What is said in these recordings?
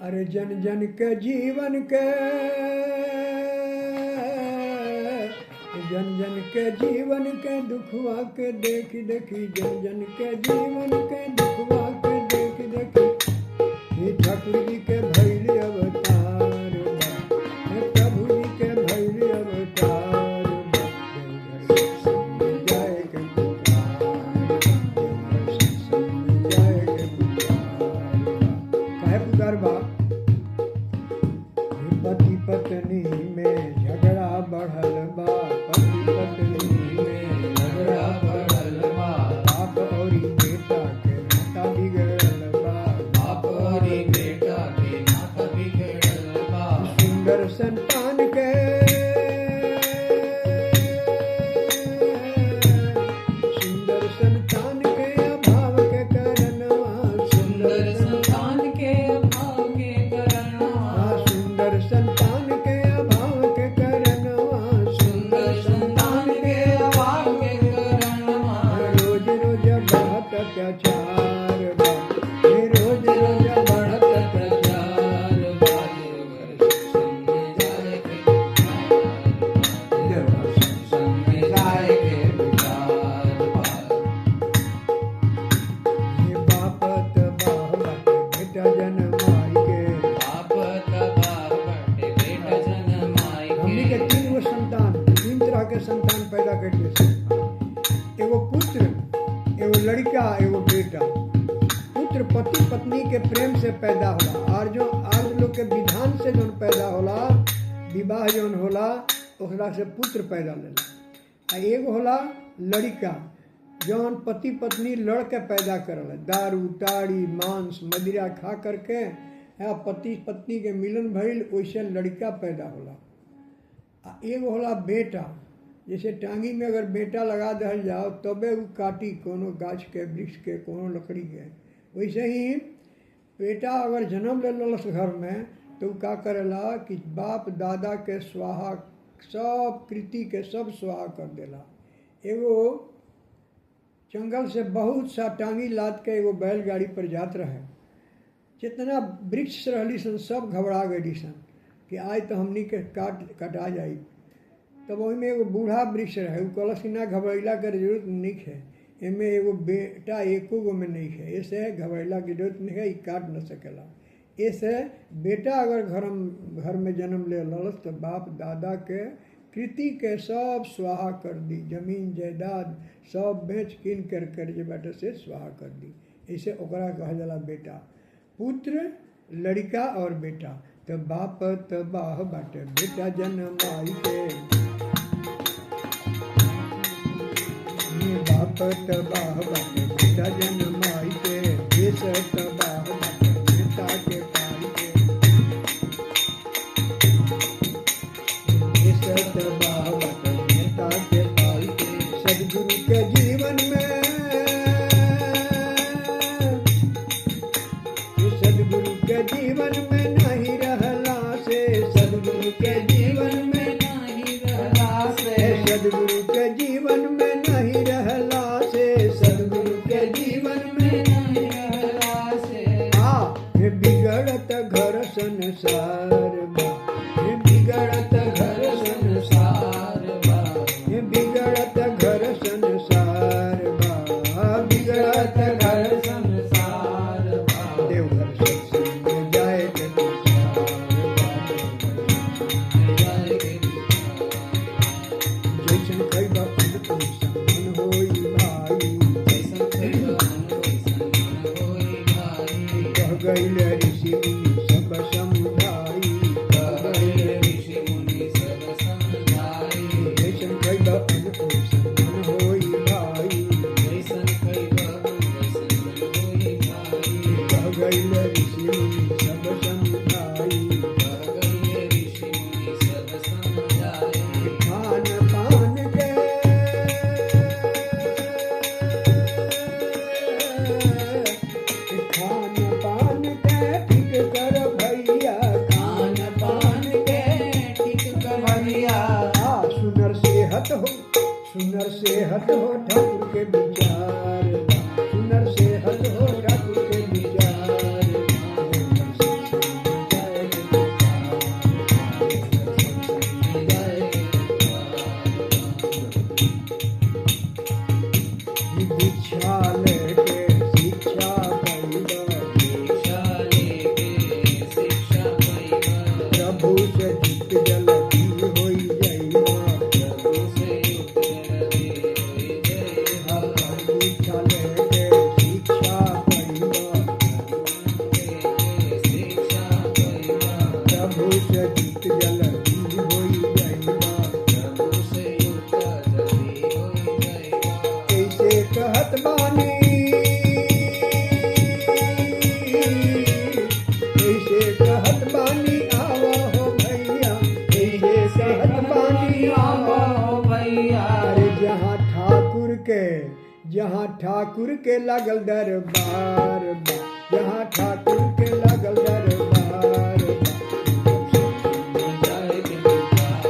अरे जन जन के जीवन के, जन जन के जीवन के दुखवा के देख देखी, जन जन के जीवन के दुखवा के देख देखी, हे ठाकुर जी के भैल अवतार बा, हे प्रभु जी के भैल अवतार बा, देवघर जाए के पुकार, देवघर जाए के पुकार बा। काहे पुकार बा? पति पत्नी में झगड़ा बढ़ल बा, पति पत्नी में झगड़ा बढ़ल बा, बाप और बेटा के नाता बिगड़ल बा, बाप और बेटा के नाता बिगड़ल बा, सुंदर संतान के, सुंदर संतान के अभाव के कारणवा, सुंदर संतान के अभाव के कारणवा, सुंदर संतान के अभाव के कारणवा, सुंदर संतान के अभाव के कारणवा, रोज रोज बढ़त अत्याचार बा, हे रोज रोज बढ़त अत्याचार बा, देवघर सत्संग में जाए के पुकार बा। हे बाप तबाह बाटे बेटा जनमाई के, बाप तबाह बाटे बेटा जनमाई हमनी के के, 3 गो संतान, 3 तरह के संतान पैदा करते थे। एगो पुत्र, एगो लड़का, एगो बेटा। पुत्र पति पत्नी के प्रेम से पैदा होला, और जो आज लोग के विधान से जौन पैदा होला, विवाह जौन होला, ओकरा से पुत्र पैदा लेला। आ एगो होला लड़का, जौन पति पत्नी लड़ के पैदा करल, दारू ताड़ी मांस मदिरा खा करके या पति पत्नी के मिलन भइल, वैसे लड़का पैदा होला। आ एगो होला बेटा, जैसे टांगी में अगर बेटा लगा दहल जाओ तबे वो काटी कोनो गाछ के, वृक्ष के, कोनो लकड़ी के। वैसे ही बेटा अगर जन्म ले लस घर में तो वो का करेला कि बाप दादा के स्वाहा, सब कृति के सब स्वाहा कर देला। एगो जंगल से बहुत सा टांगी लाद के एगो बैलगाड़ी पर जात रहे, जितना वृक्ष रहली सन सब घबरा गई सन कि आज तो हमनी के कटा जाई। तब वही में एगो बूढ़ा वृक्ष रहे, वो कहलस कि ना घबरैला के जरूरत नहीं है, एमे एगो बेटा एको गो में नहीं है, ऐसे घबरैला की जरूरत नहीं है, काट न सकेला। ऐसे बेटा अगर घर में जन्म ले ललस तो बाप दादा के कृति के सब स्वाहा कर दी, जमीन जायदाद सब बेच किन कर कर्ज बाटे से स्वाहा कर दी। ऐसे ओकरा कहल जाला बेटा। पुत्र, लड़का और बेटा। तो बाप तबाह बाटे बेटा जनमाई के, बाप तबाह बाटे बेटा जनमाई के, देश तबाह बाटे बेटा के पाई के, देश तबाह बाटे बेटा के पाई के। सदगुरु के जीवन में, सदगुरु के जीवन में नहीं रहला से, सदगुरु के जीवन में नहीं रहला से, सदगुरु के जीवन में नहीं रहला से, सदगुरु के जीवन में नहीं रहला से। ये बिगड़त घर संसार बा, ये बिगड़त घर संसार बा, ये बिगड़त घर संसार बा, बिगड़त घर संसार बा। देवघर सत्संग में जाए के पुकार बा, जाए के जैसन खैबा अन्न ओइसन होई भाई, जैसन खैबा अन्न वैसन मन होई भाई, कह गइल ऋषि मुनि सब समुदायी, कह गइल ऋषि मुनि सब समझाई, जैसन खैबा अन्न ओइसन मन होई भाई, जैसन खैबा अन्न वैसन मन होई भाई, कह गइल ऋषि मुनि सब समुदायी। कह गइल ऋषि मुनि सब समझाई, खान पान के, खान पान के ठीक कर भैया, खान पान के ठीक कर भैया, सुनर सेहत हो, सुनर सेहत हो ठाकुर के विचार, सुनर सेहत हो ठाकुर के विचार। जहाँ ठाकुर के लागल दरबार बा, जहाँ ठाकुर के लागल दरबार बा। जाए के पुकार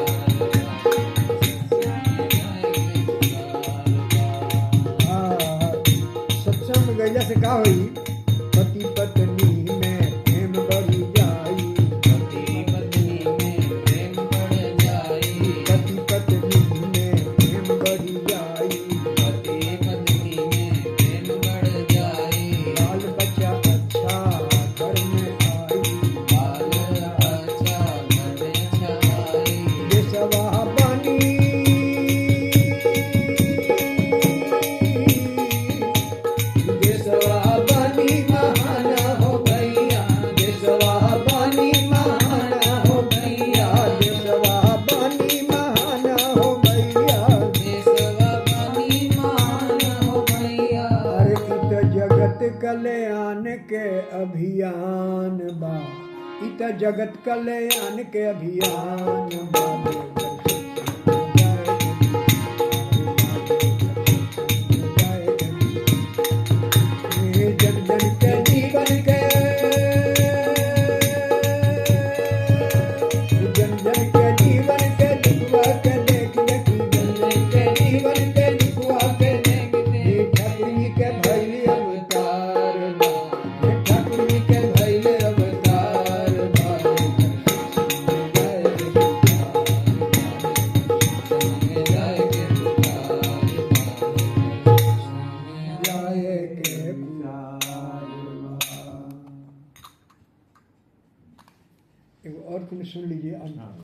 सत्संग में गैला से का होई? पति पत्नी में प्रेम बढ़ी जाई, पति पत्नी में प्रेम बढ़ जाए पति पत्नी में प्रेम बढ़ी जाई, पति पत्नी में प्रेम बढ़ जाए बाल बच्चा अच्छा घर में आई, बाल अच्छा घर में अच्छा आए देशवा बानी देशवा बानी महाना हो भैया, देशवा बानी महाना हो भैया, देशवा बानी महाना हो भैया। देशवानी मान हो भैया अरे इत जगत कल्याण के अभियान बा, इत जगत कल्याण के अभियान बा। जन जन के जीवन के जन जन के जीवन के लिखवा के देख देखी, जन जन के जीवन के लिखवा के देख देखी। ठाकुर जी के भैले अवतार बा, ठाकुर जी के भैले अवतार बा। जाए के पुकार जाए के पुकार बा। एगो और कुछ सुन लीजिए।